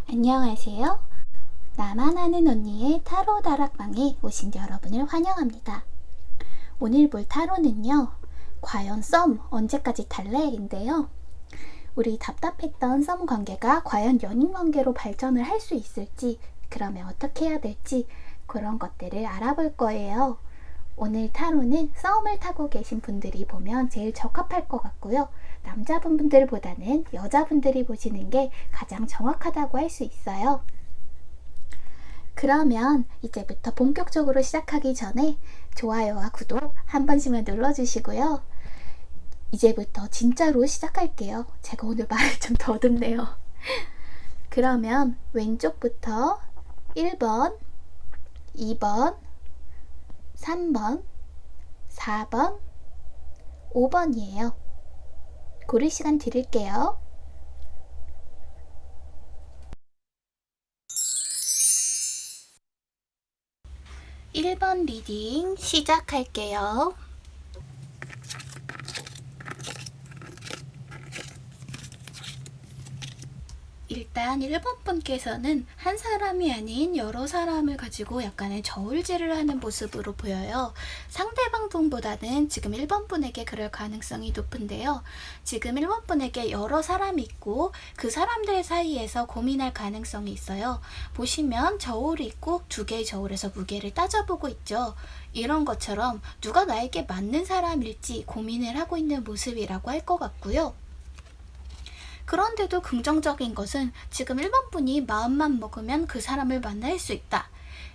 안녕하세요. 나만 아는 언니의 타로 다락방에 오신 여러분을 환영합니다. 오늘 볼 타로는요, 과연 썸 언제까지 탈래?인데요. 우리 답답했던 썸 관계가 과연 연인 관계로 발전을 할 수 있을지, 그러면 어떻게 해야 될지 그런 것들을 알아볼 거예요. 오늘 타로는 썸을 타고 계신 분들이 보면 제일 적합할 것 같고요. 남자분들보다는 여자분들이 보시는 게 가장 정확하다고 할 수 있어요. 그러면 이제부터 본격적으로 시작하기 전에 좋아요와 구독 한 번씩만 눌러주시고요. 이제부터 진짜로 시작할게요. 제가 오늘 말을 좀 더듬네요. 그러면 왼쪽부터 1번, 2번, 3번, 4번, 5번이에요. 고를 시간 드릴게요. (1번) 리딩 시작할게요. 일단 1번 분께서는 한 사람이 아닌 여러 사람을 가지고 약간의 저울질을 하는 모습으로 보여요. 상대방 분보다는 지금 1번 분에게 그럴 가능성이 높은데요. 지금 1번 분에게 여러 사람이 있고 그 사람들 사이에서 고민할 가능성이 있어요. 보시면 저울이 있고 두 개의 저울에서 무게를 따져보고 있죠. 이런 것처럼 누가 나에게 맞는 사람일지 고민을 하고 있는 모습이라고 할 것 같고요. 그런데도 긍정적인 것은 지금 1번 분이 마음만 먹으면 그 사람을 만날 수 있다.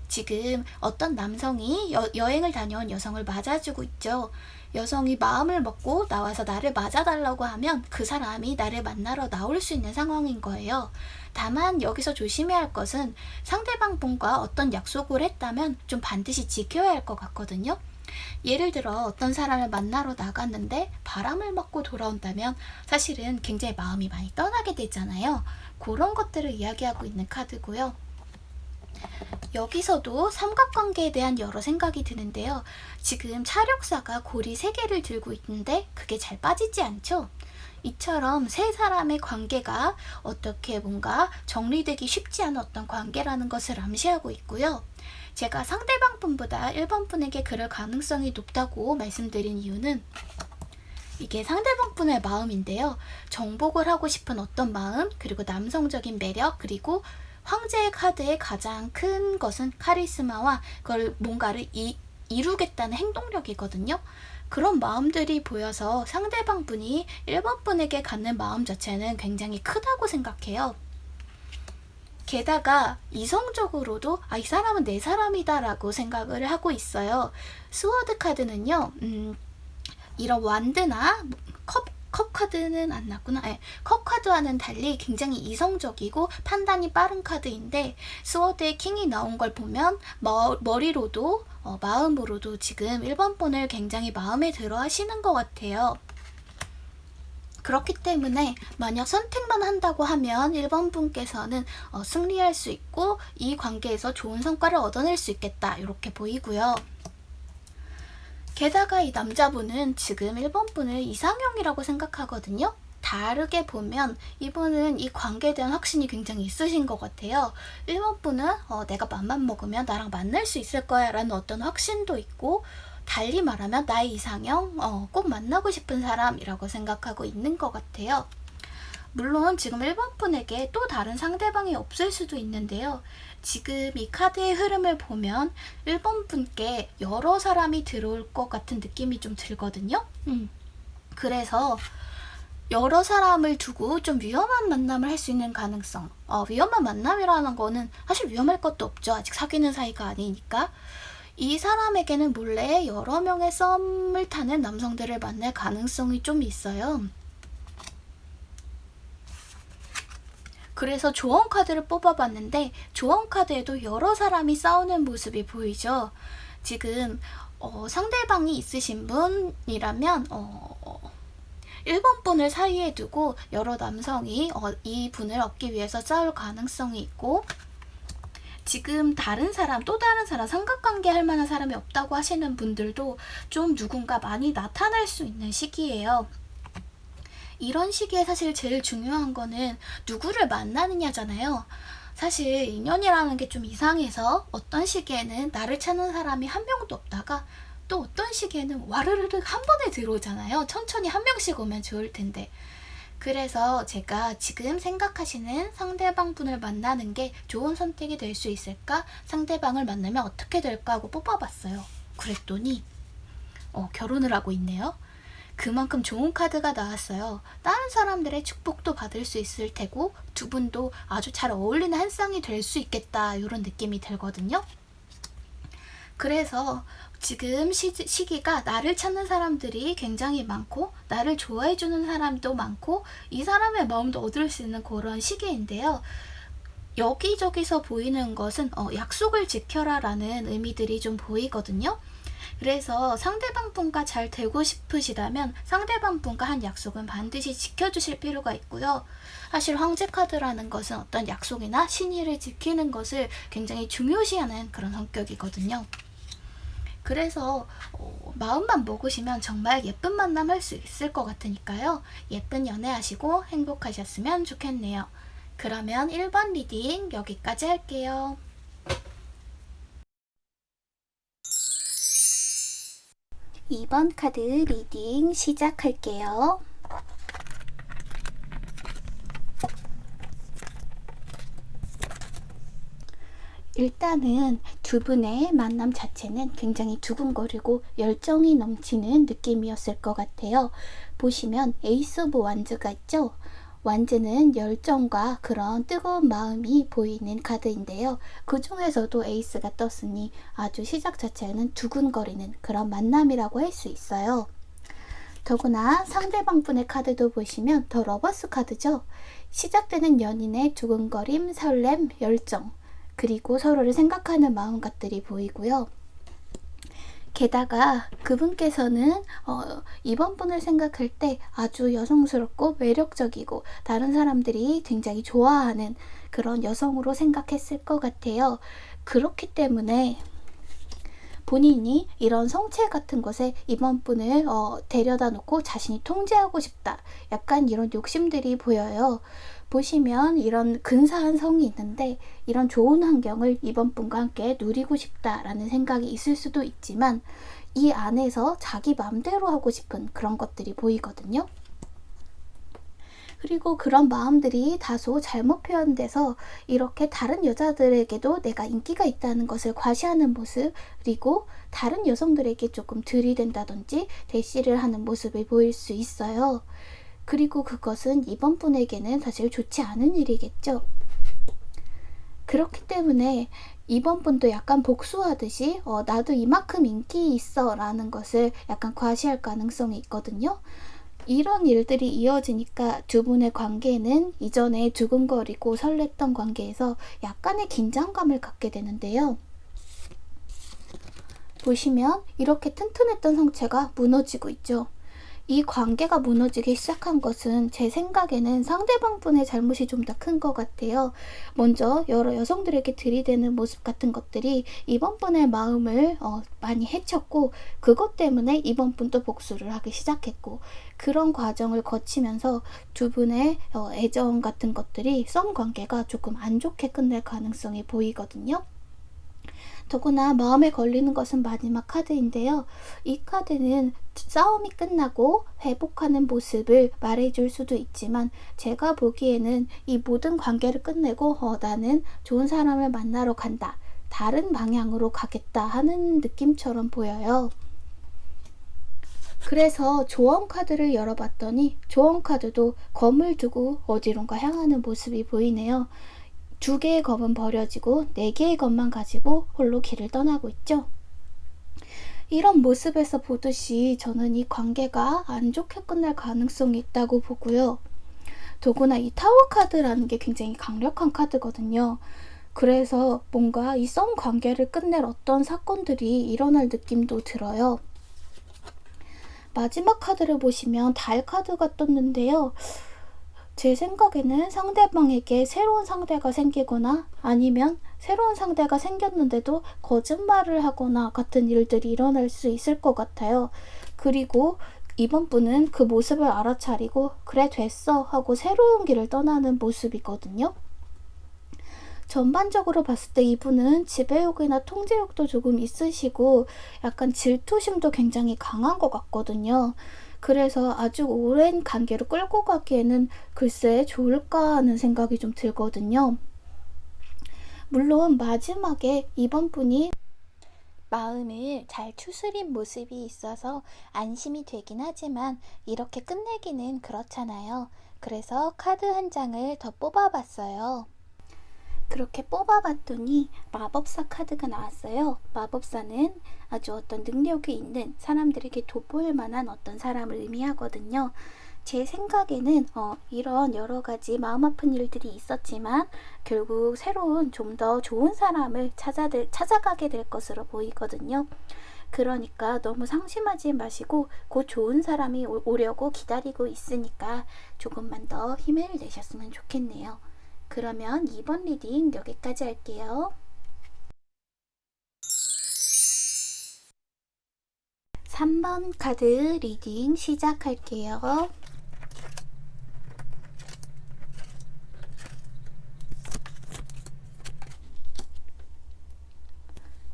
지금 어떤 남성이 여행을 다녀온 여성을 맞아주고 있죠. 여성이 마음을 먹고 나와서 나를 맞아달라고 하면 그 사람이 나를 만나러 나올 수 있는 상황인 거예요. 다만 여기서 조심해야 할 것은 상대방 분과 어떤 약속을 했다면 좀 반드시 지켜야 할 것 같거든요. 예를 들어 어떤 사람을 만나러 나갔는데 바람을 맞고 돌아온다면 사실은 굉장히 마음이 많이 떠나게 되잖아요. 그런 것들을 이야기하고 있는 카드고요. 여기서도 삼각관계에 대한 여러 생각이 드는데요. 지금 차력사가 고리 3개를 들고 있는데 그게 잘 빠지지 않죠? 이처럼 세 사람의 관계가 어떻게 뭔가 정리되기 쉽지 않은 어떤 관계라는 것을 암시하고 있고요. 제가 상대방 분보다 1번 분에게 그럴 가능성이 높다고 말씀드린 이유는 이게 상대방 분의 마음인데요. 정복을 하고 싶은 어떤 마음, 그리고 남성적인 매력, 그리고 황제의 카드의 가장 큰 것은 카리스마와 그걸 뭔가를 이루겠다는 행동력이거든요. 그런 마음들이 보여서 상대방 분이 1번 분에게 갖는 마음 자체는 굉장히 크다고 생각해요. 게다가 이성적으로도 이 사람은 내 사람이다 라고 생각을 하고 있어요. 스워드 카드는요, 이런 완드나 컵 카드는 안 났구나. 컵 카드와는 달리 굉장히 이성적이고 판단이 빠른 카드인데 스워드의 킹이 나온 걸 보면 머리로도 마음으로도 지금 1번 분을 굉장히 마음에 들어 하시는 것 같아요. 그렇기 때문에 만약 선택만 한다고 하면 1번 분께서는 승리할 수 있고 이 관계에서 좋은 성과를 얻어낼 수 있겠다 이렇게 보이고요. 게다가 이 남자분은 지금 1번 분을 이상형이라고 생각하거든요. 다르게 보면 이분은 이 관계에 대한 확신이 굉장히 있으신 것 같아요. 1번 분은 내가 맘만 먹으면 나랑 만날 수 있을 거야 라는 어떤 확신도 있고, 달리 말하면 나의 이상형, 꼭 만나고 싶은 사람이라고 생각하고 있는 것 같아요. 물론 지금 1번 분에게 또 다른 상대방이 없을 수도 있는데요. 지금 이 카드의 흐름을 보면 1번 분께 여러 사람이 들어올 것 같은 느낌이 좀 들거든요. 그래서 여러 사람을 두고 좀 위험한 만남을 할 수 있는 가능성. 위험한 만남이라는 거는 사실 위험할 것도 없죠. 아직 사귀는 사이가 아니니까. 이 사람에게는 몰래 여러 명의 썸을 타는 남성들을 만날 가능성이 좀 있어요. 그래서 조언 카드를 뽑아봤는데 조언 카드에도 여러 사람이 싸우는 모습이 보이죠. 지금 상대방이 있으신 분이라면 1번 분을 사이에 두고 여러 남성이 이 분을 얻기 위해서 싸울 가능성이 있고, 지금 또 다른 사람, 삼각관계 할 만한 사람이 없다고 하시는 분들도 좀 누군가 많이 나타날 수 있는 시기예요. 이런 시기에 사실 제일 중요한 거는 누구를 만나느냐잖아요. 사실 인연이라는 게 좀 이상해서 어떤 시기에는 나를 찾는 사람이 한 명도 없다가 또 어떤 시기에는 와르르르 한 번에 들어오잖아요. 천천히 한 명씩 오면 좋을 텐데. 그래서 제가 지금 생각하시는 상대방 분을 만나는 게 좋은 선택이 될 수 있을까? 상대방을 만나면 어떻게 될까 하고 뽑아봤어요. 그랬더니 결혼을 하고 있네요. 그만큼 좋은 카드가 나왔어요. 다른 사람들의 축복도 받을 수 있을 테고 두 분도 아주 잘 어울리는 한 쌍이 될 수 있겠다 이런 느낌이 들거든요. 그래서 지금 시기가 나를 찾는 사람들이 굉장히 많고 나를 좋아해주는 사람도 많고 이 사람의 마음도 얻을 수 있는 그런 시기인데요. 여기저기서 보이는 것은 약속을 지켜라 라는 의미들이 좀 보이거든요. 그래서 상대방 분과 잘 되고 싶으시다면 상대방 분과 한 약속은 반드시 지켜주실 필요가 있고요. 사실 황제 카드라는 것은 어떤 약속이나 신의를 지키는 것을 굉장히 중요시하는 그런 성격이거든요. 그래서 마음만 먹으시면 정말 예쁜 만남 할 수 있을 것 같으니까요. 예쁜 연애하시고 행복하셨으면 좋겠네요. 그러면 1번 리딩 여기까지 할게요. 2번 카드 리딩 시작할게요. 일단은 두 분의 만남 자체는 굉장히 두근거리고 열정이 넘치는 느낌이었을 것 같아요. 보시면 에이스 오브 완즈가 있죠? 완즈는 열정과 그런 뜨거운 마음이 보이는 카드인데요. 그 중에서도 에이스가 떴으니 아주 시작 자체는 두근거리는 그런 만남이라고 할 수 있어요. 더구나 상대방 분의 카드도 보시면 더 러버스 카드죠. 시작되는 연인의 두근거림, 설렘, 열정, 그리고 서로를 생각하는 마음같들이 보이고요. 게다가 그분께서는 이번 분을 생각할 때 아주 여성스럽고 매력적이고 다른 사람들이 굉장히 좋아하는 그런 여성으로 생각했을 것 같아요. 그렇기 때문에 본인이 이런 성체 같은 것에 이번 분을 데려다 놓고 자신이 통제하고 싶다. 약간 이런 욕심들이 보여요. 보시면 이런 근사한 성이 있는데 이런 좋은 환경을 이번 분과 함께 누리고 싶다라는 생각이 있을 수도 있지만 이 안에서 자기 마음대로 하고 싶은 그런 것들이 보이거든요. 그리고 그런 마음들이 다소 잘못 표현돼서 이렇게 다른 여자들에게도 내가 인기가 있다는 것을 과시하는 모습, 그리고 다른 여성들에게 조금 들이댄다든지 대시를 하는 모습을 보일 수 있어요. 그리고 그것은 이번 분에게는 사실 좋지 않은 일이겠죠. 그렇기 때문에 이번 분도 약간 복수하듯이 나도 이만큼 인기 있어 라는 것을 약간 과시할 가능성이 있거든요. 이런 일들이 이어지니까 두 분의 관계는 이전에 두근거리고 설렜던 관계에서 약간의 긴장감을 갖게 되는데요. 보시면 이렇게 튼튼했던 성체가 무너지고 있죠. 이 관계가 무너지기 시작한 것은 제 생각에는 상대방 분의 잘못이 좀 더 큰 것 같아요. 먼저 여러 여성들에게 들이대는 모습 같은 것들이 이번 분의 마음을 많이 해쳤고 그것 때문에 이번 분도 복수를 하기 시작했고 그런 과정을 거치면서 두 분의 애정 같은 것들이 썸 관계가 조금 안 좋게 끝날 가능성이 보이거든요. 더구나 마음에 걸리는 것은 마지막 카드인데요. 이 카드는 싸움이 끝나고 회복하는 모습을 말해줄 수도 있지만 제가 보기에는 이 모든 관계를 끝내고 나는 좋은 사람을 만나러 간다. 다른 방향으로 가겠다 하는 느낌처럼 보여요. 그래서 조언 카드를 열어봤더니 조언 카드도 검을 두고 어디론가 향하는 모습이 보이네요. 2개의 검은 버려지고 4개의 검만 가지고 홀로 길을 떠나고 있죠. 이런 모습에서 보듯이 저는 이 관계가 안 좋게 끝날 가능성이 있다고 보고요. 더구나 이 타워 카드라는 게 굉장히 강력한 카드거든요. 그래서 뭔가 이 썸 관계를 끝낼 어떤 사건들이 일어날 느낌도 들어요. 마지막 카드를 보시면 달 카드가 떴는데요. 제 생각에는 상대방에게 새로운 상대가 생기거나 아니면 새로운 상대가 생겼는데도 거짓말을 하거나 같은 일들이 일어날 수 있을 것 같아요. 그리고 이번 분은 그 모습을 알아차리고 그래 됐어 하고 새로운 길을 떠나는 모습이거든요. 전반적으로 봤을 때 이분은 지배욕이나 통제욕도 조금 있으시고 약간 질투심도 굉장히 강한 것 같거든요. 그래서 아주 오랜 관계로 끌고 가기에는 글쎄 좋을까 하는 생각이 좀 들거든요. 물론 마지막에 이번 분이 마음을 잘 추스린 모습이 있어서 안심이 되긴 하지만 이렇게 끝내기는 그렇잖아요. 그래서 카드 한 장을 더 뽑아봤어요. 그렇게 뽑아봤더니 마법사 카드가 나왔어요. 마법사는 아주 어떤 능력이 있는 사람들에게 돋보일 만한 어떤 사람을 의미하거든요. 제 생각에는 이런 여러 가지 마음 아픈 일들이 있었지만 결국 새로운 좀 더 좋은 사람을 찾아가게 될 것으로 보이거든요. 그러니까 너무 상심하지 마시고 곧 좋은 사람이 오려고 기다리고 있으니까 조금만 더 힘을 내셨으면 좋겠네요. 그러면 이번 리딩 여기까지 할게요. 3번 카드 리딩 시작할게요.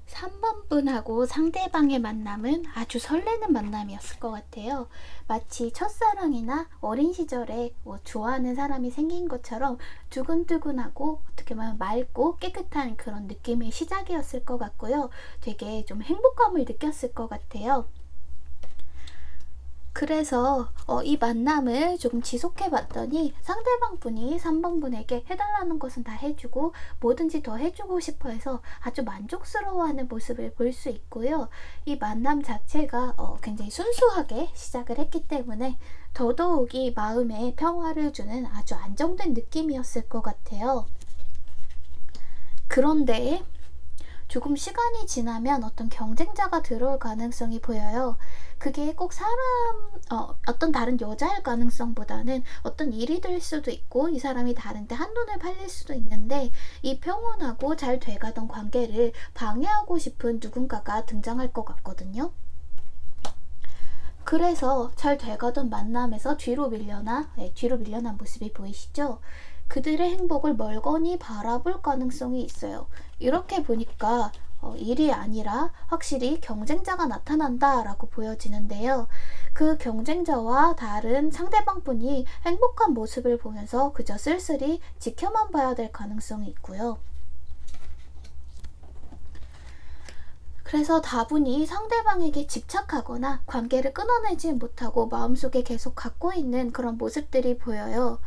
3번 분하고 상대방의 만남은 아주 설레는 만남이었을 것 같아요. 마치 첫사랑이나 어린 시절에 좋아하는 사람이 생긴 것처럼 두근두근하고 어떻게 보면 맑고 깨끗한 그런 느낌의 시작이었을 것 같고요. 되게 좀 행복감을 느꼈을 것 같아요. 그래서 이 만남을 조금 지속해 봤더니 상대방 분이 3번 분에게 해달라는 것은 다 해주고 뭐든지 더 해주고 싶어 해서 아주 만족스러워하는 모습을 볼 수 있고요. 이 만남 자체가 굉장히 순수하게 시작을 했기 때문에 더더욱이 마음에 평화를 주는 아주 안정된 느낌이었을 것 같아요. 그런데 조금 시간이 지나면 어떤 경쟁자가 들어올 가능성이 보여요. 그게 꼭 어떤 다른 여자일 가능성보다는 어떤 일이 될 수도 있고 이 사람이 다른데 한눈에 팔릴 수도 있는데 이 평온하고 잘 돼가던 관계를 방해하고 싶은 누군가가 등장할 것 같거든요. 그래서 잘 돼가던 만남에서 뒤로 밀려난 모습이 보이시죠? 그들의 행복을 멀거니 바라볼 가능성이 있어요. 이렇게 보니까 일이 아니라 확실히 경쟁자가 나타난다 라고 보여지는데요. 그 경쟁자와 다른 상대방 분이 행복한 모습을 보면서 그저 쓸쓸히 지켜만 봐야 될 가능성이 있고요. 그래서 다분히 상대방에게 집착하거나 관계를 끊어내지 못하고 마음속에 계속 갖고 있는 그런 모습들이 보여요.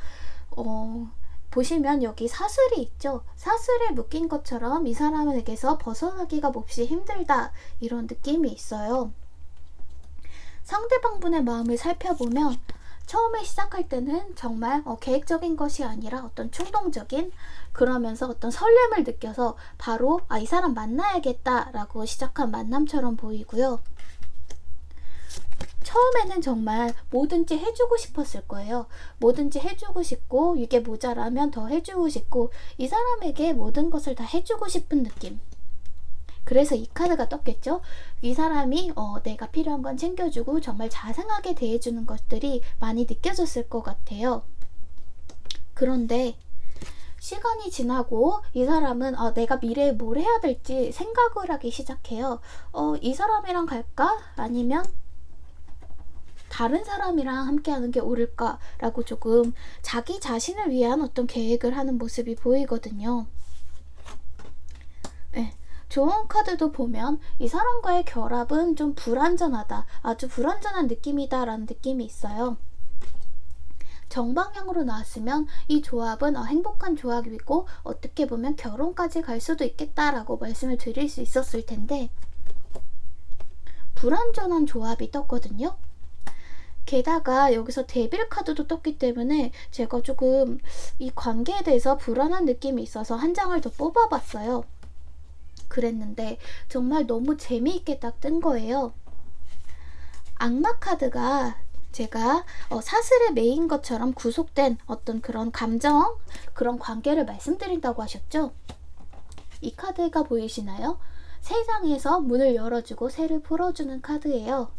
보시면 여기 사슬이 있죠. 사슬에 묶인 것처럼 이 사람에게서 벗어나기가 몹시 힘들다 이런 느낌이 있어요. 상대방 분의 마음을 살펴보면 처음에 시작할 때는 정말 계획적인 것이 아니라 어떤 충동적인 그러면서 어떤 설렘을 느껴서 바로 이 사람 만나야겠다 라고 시작한 만남처럼 보이고요. 처음에는 정말 뭐든지 해주고 싶었을 거예요. 뭐든지 해주고 싶고 이게 모자라면 더 해주고 싶고 이 사람에게 모든 것을 다 해주고 싶은 느낌. 그래서 이 카드가 떴겠죠. 이 사람이 내가 필요한 건 챙겨주고 정말 자상하게 대해주는 것들이 많이 느껴졌을 것 같아요. 그런데 시간이 지나고 이 사람은 내가 미래에 뭘 해야 될지 생각을 하기 시작해요. 이 사람이랑 갈까? 아니면 다른 사람이랑 함께 하는 게 옳을까? 라고 조금 자기 자신을 위한 어떤 계획을 하는 모습이 보이거든요. 네. 좋은 카드도 보면 이 사람과의 결합은 좀 불완전하다. 아주 불완전한 느낌이다 라는 느낌이 있어요. 정방향으로 나왔으면 이 조합은 행복한 조합이고 어떻게 보면 결혼까지 갈 수도 있겠다라고 말씀을 드릴 수 있었을 텐데 불완전한 조합이 떴거든요. 게다가 여기서 데빌 카드도 떴기 때문에 제가 조금 이 관계에 대해서 불안한 느낌이 있어서 한 장을 더 뽑아봤어요. 그랬는데 정말 너무 재미있게 딱 뜬 거예요. 악마 카드가 제가 사슬에 매인 것처럼 구속된 어떤 그런 감정, 그런 관계를 말씀드린다고 하셨죠? 이 카드가 보이시나요? 세상에서 문을 열어주고 새를 풀어주는 카드예요.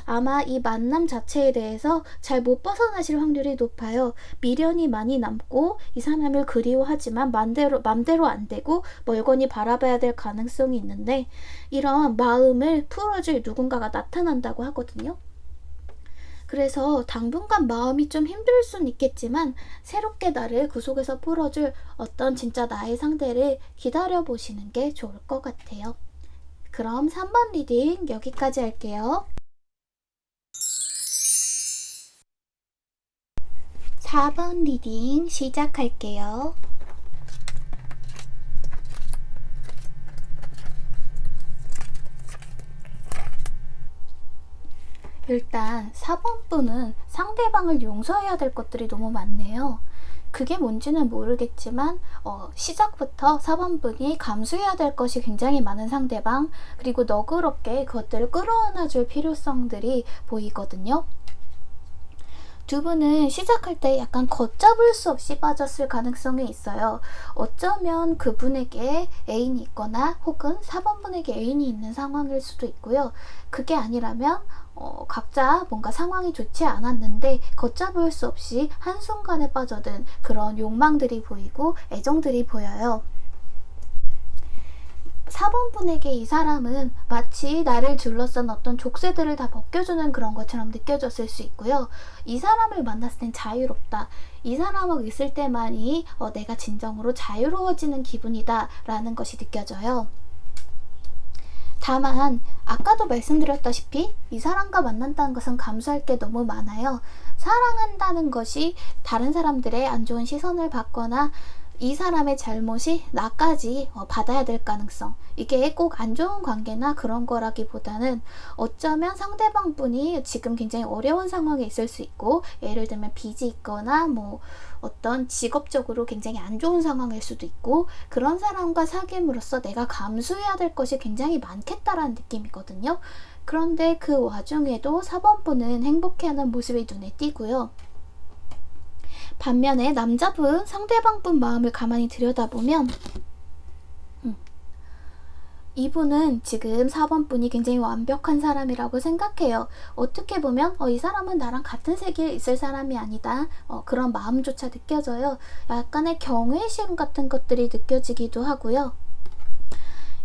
아마 이 만남 자체에 대해서 잘 못 벗어나실 확률이 높아요. 미련이 많이 남고 이 사람을 그리워하지만 맘대로 안 되고 멀거니 바라봐야 될 가능성이 있는데, 이런 마음을 풀어줄 누군가가 나타난다고 하거든요. 그래서 당분간 마음이 좀 힘들 순 있겠지만 새롭게 나를 그 속에서 풀어줄 어떤 진짜 나의 상대를 기다려보시는 게 좋을 것 같아요. 그럼 3번 리딩 여기까지 할게요. 4번 리딩 시작할게요. 일단 4번 분은 상대방을 용서해야 될 것들이 너무 많네요. 그게 뭔지는 모르겠지만 시작부터 4번 분이 감수해야 될 것이 굉장히 많은 상대방, 그리고 너그럽게 그것들을 끌어안아 줄 필요성들이 보이거든요. 두 분은 시작할 때 약간 걷잡을 수 없이 빠졌을 가능성이 있어요. 어쩌면 그분에게 애인이 있거나 혹은 4번 분에게 애인이 있는 상황일 수도 있고요. 그게 아니라면 각자 뭔가 상황이 좋지 않았는데 걷잡을 수 없이 한순간에 빠져든 그런 욕망들이 보이고 애정들이 보여요. 4번 분에게 이 사람은 마치 나를 둘러싼 어떤 족쇄들을 다 벗겨주는 그런 것처럼 느껴졌을 수 있고요. 이 사람을 만났을 땐 자유롭다. 이 사람하고 있을 때만이 내가 진정으로 자유로워지는 기분이다 라는 것이 느껴져요. 다만 아까도 말씀드렸다시피 이 사람과 만난다는 것은 감수할 게 너무 많아요. 사랑한다는 것이 다른 사람들의 안 좋은 시선을 받거나 이 사람의 잘못이 나까지 받아야 될 가능성, 이게 꼭 안 좋은 관계나 그런 거라기보다는 어쩌면 상대방 분이 지금 굉장히 어려운 상황에 있을 수 있고, 예를 들면 빚이 있거나 뭐 어떤 직업적으로 굉장히 안 좋은 상황일 수도 있고, 그런 사람과 사귐으로써 내가 감수해야 될 것이 굉장히 많겠다라는 느낌이거든요. 그런데 그 와중에도 4번 분은 행복해하는 모습이 눈에 띄고요. 반면에 남자분, 상대방분 마음을 가만히 들여다보면 이분은 지금 4번 분이 굉장히 완벽한 사람이라고 생각해요. 어떻게 보면 이 사람은 나랑 같은 세계에 있을 사람이 아니다, 그런 마음조차 느껴져요. 약간의 경외심 같은 것들이 느껴지기도 하고요.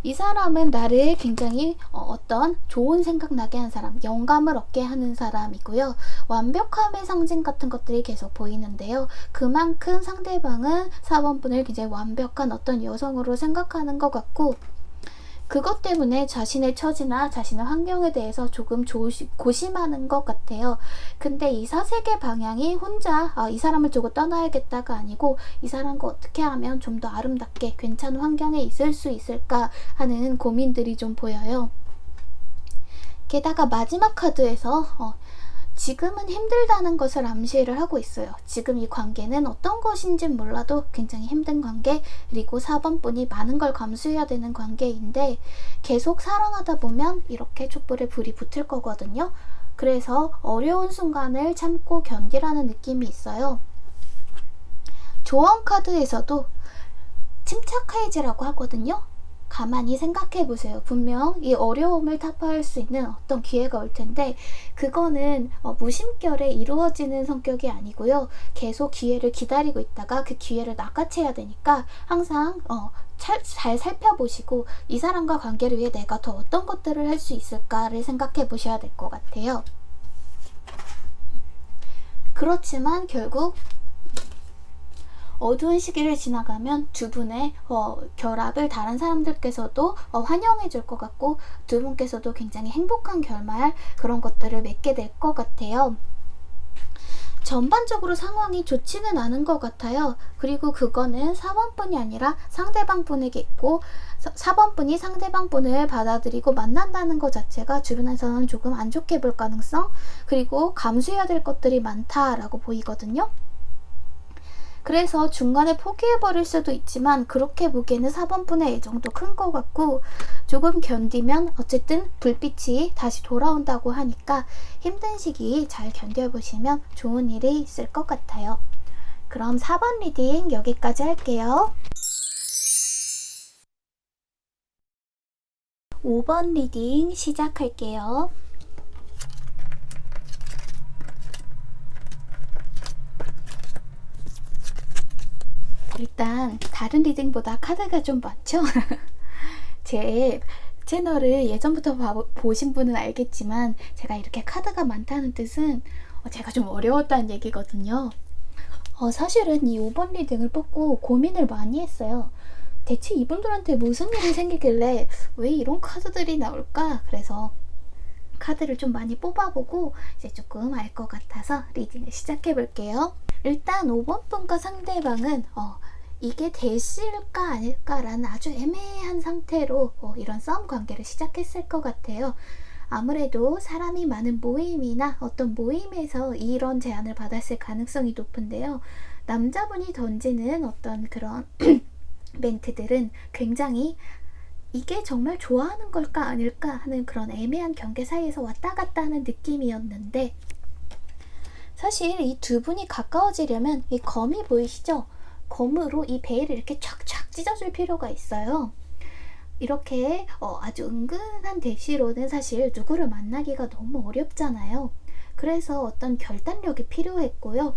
이 사람은 나를 굉장히 어떤 좋은 생각 나게 하는 사람, 영감을 얻게 하는 사람이고요. 완벽함의 상징 같은 것들이 계속 보이는데요. 그만큼 상대방은 4번 분을 굉장히 완벽한 어떤 여성으로 생각하는 것 같고, 그것 때문에 자신의 처지나 자신의 환경에 대해서 조금 고심하는 것 같아요. 근데 이 사색의 방향이 혼자 이 사람을 두고 떠나야겠다가 아니고, 이 사람과 어떻게 하면 좀 더 아름답게 괜찮은 환경에 있을 수 있을까 하는 고민들이 좀 보여요. 게다가 마지막 카드에서 지금은 힘들다는 것을 암시를 하고 있어요. 지금 이 관계는 어떤 것인지 몰라도 굉장히 힘든 관계, 그리고 4번 분이 많은 걸 감수해야 되는 관계인데, 계속 사랑하다 보면 이렇게 촛불에 불이 붙을 거거든요. 그래서 어려운 순간을 참고 견디라는 느낌이 있어요. 조언 카드에서도 침착해지라고 하거든요. 가만히 생각해 보세요. 분명 이 어려움을 타파할 수 있는 어떤 기회가 올 텐데, 그거는 무심결에 이루어지는 성격이 아니고요. 계속 기회를 기다리고 있다가 그 기회를 낚아채야 되니까 항상 잘 살펴보시고 이 사람과 관계를 위해 내가 더 어떤 것들을 할 수 있을까를 생각해 보셔야 될 것 같아요. 그렇지만 결국 어두운 시기를 지나가면 두 분의 결합을 다른 사람들께서도 환영해 줄 것 같고, 두 분께서도 굉장히 행복한 결말, 그런 것들을 맺게 될 것 같아요. 전반적으로 상황이 좋지는 않은 것 같아요. 그리고 그거는 4번 분이 아니라 상대방 분에게 있고, 4번 분이 상대방 분을 받아들이고 만난다는 것 자체가 주변에서는 조금 안 좋게 볼 가능성, 그리고 감수해야 될 것들이 많다라고 보이거든요. 그래서 중간에 포기해버릴 수도 있지만, 그렇게 보기에는 4번 분의 애정도 큰 것 같고, 조금 견디면 어쨌든 불빛이 다시 돌아온다고 하니까 힘든 시기 잘 견뎌보시면 좋은 일이 있을 것 같아요. 그럼 4번 리딩 여기까지 할게요. 5번 리딩 시작할게요. 일단 다른 리딩보다 카드가 좀 많죠? 제 채널을 예전부터 보신 분은 알겠지만 제가 이렇게 카드가 많다는 뜻은 제가 좀 어려웠다는 얘기거든요. 사실은 이 5번 리딩을 뽑고 고민을 많이 했어요. 대체 이분들한테 무슨 일이 생기길래 왜 이런 카드들이 나올까? 그래서 카드를 좀 많이 뽑아보고 이제 조금 알 것 같아서 리딩을 시작해 볼게요. 일단 5번 분과 상대방은 이게 대시일까 아닐까라는 아주 애매한 상태로 이런 썸 관계를 시작했을 것 같아요. 아무래도 사람이 많은 모임이나 어떤 모임에서 이런 제안을 받았을 가능성이 높은데요. 남자분이 던지는 어떤 그런 멘트들은 굉장히 이게 정말 좋아하는 걸까 아닐까 하는 그런 애매한 경계 사이에서 왔다 갔다 하는 느낌이었는데, 사실 이 두 분이 가까워지려면 이 검이 보이시죠? 검으로 이 베일을 이렇게 촥촥 찢어줄 필요가 있어요. 이렇게 아주 은근한 대시로는 사실 누구를 만나기가 너무 어렵잖아요. 그래서 어떤 결단력이 필요했고요.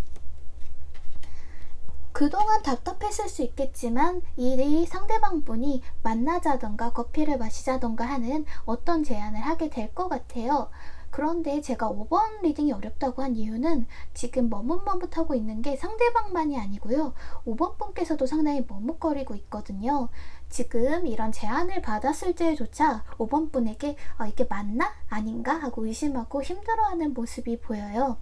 그동안 답답했을 수 있겠지만 이 상대방 분이 만나자던가 커피를 마시자던가 하는 어떤 제안을 하게 될 것 같아요. 그런데 제가 5번 리딩이 어렵다고 한 이유는 지금 머뭇머뭇하고 있는 게 상대방만이 아니고요. 5번 분께서도 상당히 머뭇거리고 있거든요. 지금 이런 제안을 받았을 때조차 5번 분에게 이게 맞나? 아닌가? 하고 의심하고 힘들어하는 모습이 보여요.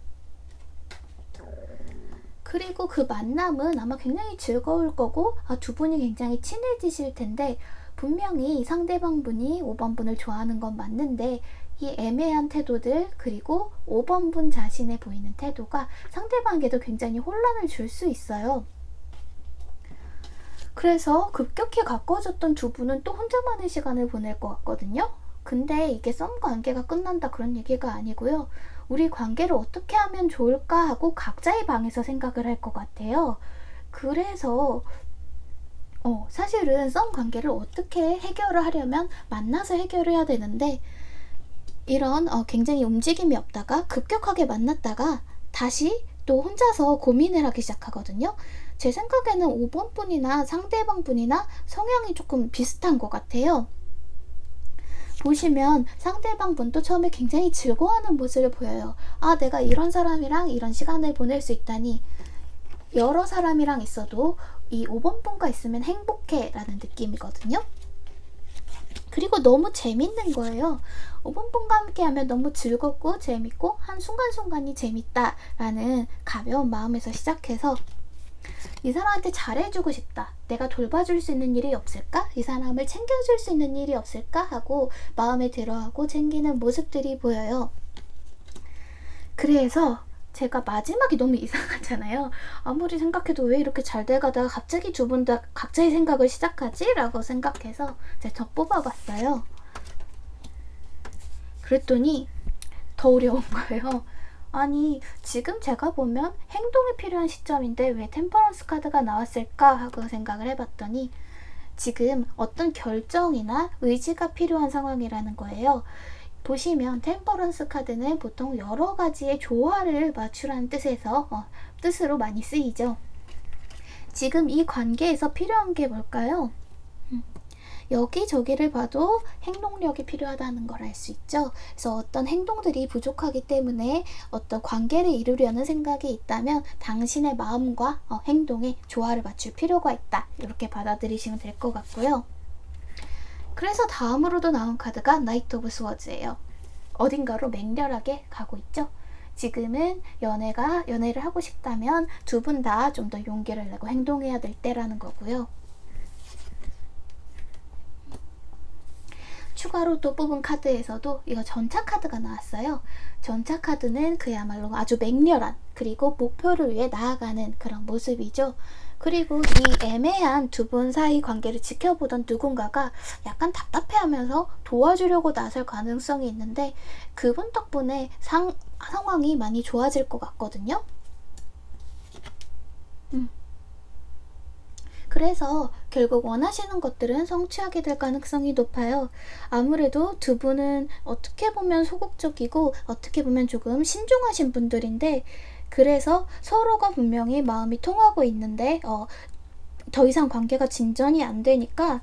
그리고 그 만남은 아마 굉장히 즐거울 거고 두 분이 굉장히 친해지실 텐데, 분명히 상대방 분이 5번 분을 좋아하는 건 맞는데 이 애매한 태도들, 그리고 5번 분 자신의 보이는 태도가 상대방에게도 굉장히 혼란을 줄 수 있어요. 그래서 급격히 가까워졌던 두 분은 또 혼자만의 시간을 보낼 것 같거든요. 근데 이게 썸 관계가 끝난다 그런 얘기가 아니고요. 우리 관계를 어떻게 하면 좋을까 하고 각자의 방에서 생각을 할 것 같아요. 그래서 사실은 썸 관계를 어떻게 해결을 하려면 만나서 해결을 해야 되는데, 이런 굉장히 움직임이 없다가 급격하게 만났다가 다시 또 혼자서 고민을 하기 시작하거든요. 제 생각에는 5번 분이나 상대방 분이나 성향이 조금 비슷한 것 같아요. 보시면 상대방 분도 처음에 굉장히 즐거워하는 모습을 보여요. 내가 이런 사람이랑 이런 시간을 보낼 수 있다니, 여러 사람이랑 있어도 이 5번 분과 있으면 행복해 라는 느낌이거든요. 그리고 너무 재밌는 거예요. 5번 분과 함께 하면 너무 즐겁고 재밌고 한 순간순간이 재밌다 라는 가벼운 마음에서 시작해서 이 사람한테 잘해주고 싶다, 내가 돌봐줄 수 있는 일이 없을까? 이 사람을 챙겨줄 수 있는 일이 없을까? 하고 마음에 들어하고 챙기는 모습들이 보여요. 그래서 제가 마지막이 너무 이상하잖아요. 아무리 생각해도 왜 이렇게 잘 돼가다가 갑자기 두 분 다 각자의 생각을 시작하지? 라고 생각해서 제가 더 뽑아봤어요. 그랬더니 더 어려운 거예요. 아니, 지금 제가 보면 행동이 필요한 시점인데 왜 템퍼런스 카드가 나왔을까 하고 생각을 해봤더니 지금 어떤 결정이나 의지가 필요한 상황이라는 거예요. 보시면 템퍼런스 카드는 보통 여러 가지의 조화를 맞추라는 뜻으로 많이 쓰이죠. 지금 이 관계에서 필요한 게 뭘까요? 여기저기를 봐도 행동력이 필요하다는 걸 알 수 있죠. 그래서 어떤 행동들이 부족하기 때문에 어떤 관계를 이루려는 생각이 있다면 당신의 마음과 행동에 조화를 맞출 필요가 있다, 이렇게 받아들이시면 될 것 같고요. 그래서 다음으로도 나온 카드가 나이트 오브 스워즈예요. 어딘가로 맹렬하게 가고 있죠. 지금은 연애를 하고 싶다면 두 분 다 좀 더 용기를 내고 행동해야 될 때라는 거고요. 추가로 또 뽑은 카드에서도 이거 전차 카드가 나왔어요. 전차 카드는 그야말로 아주 맹렬한, 그리고 목표를 위해 나아가는 그런 모습이죠. 그리고 이 애매한 두 분 사이 관계를 지켜보던 누군가가 약간 답답해하면서 도와주려고 나설 가능성이 있는데, 그분 덕분에 상황이 많이 좋아질 것 같거든요. 그래서 결국 원하시는 것들은 성취하게 될 가능성이 높아요. 아무래도 두 분은 어떻게 보면 소극적이고 어떻게 보면 조금 신중하신 분들인데, 그래서 서로가 분명히 마음이 통하고 있는데 더 이상 관계가 진전이 안 되니까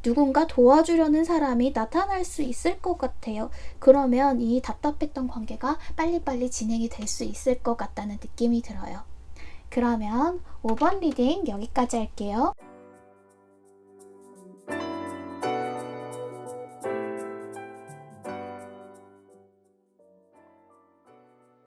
누군가 도와주려는 사람이 나타날 수 있을 것 같아요. 그러면 이 답답했던 관계가 빨리빨리 진행이 될 수 있을 것 같다는 느낌이 들어요. 그러면 5번 리딩 여기까지 할게요.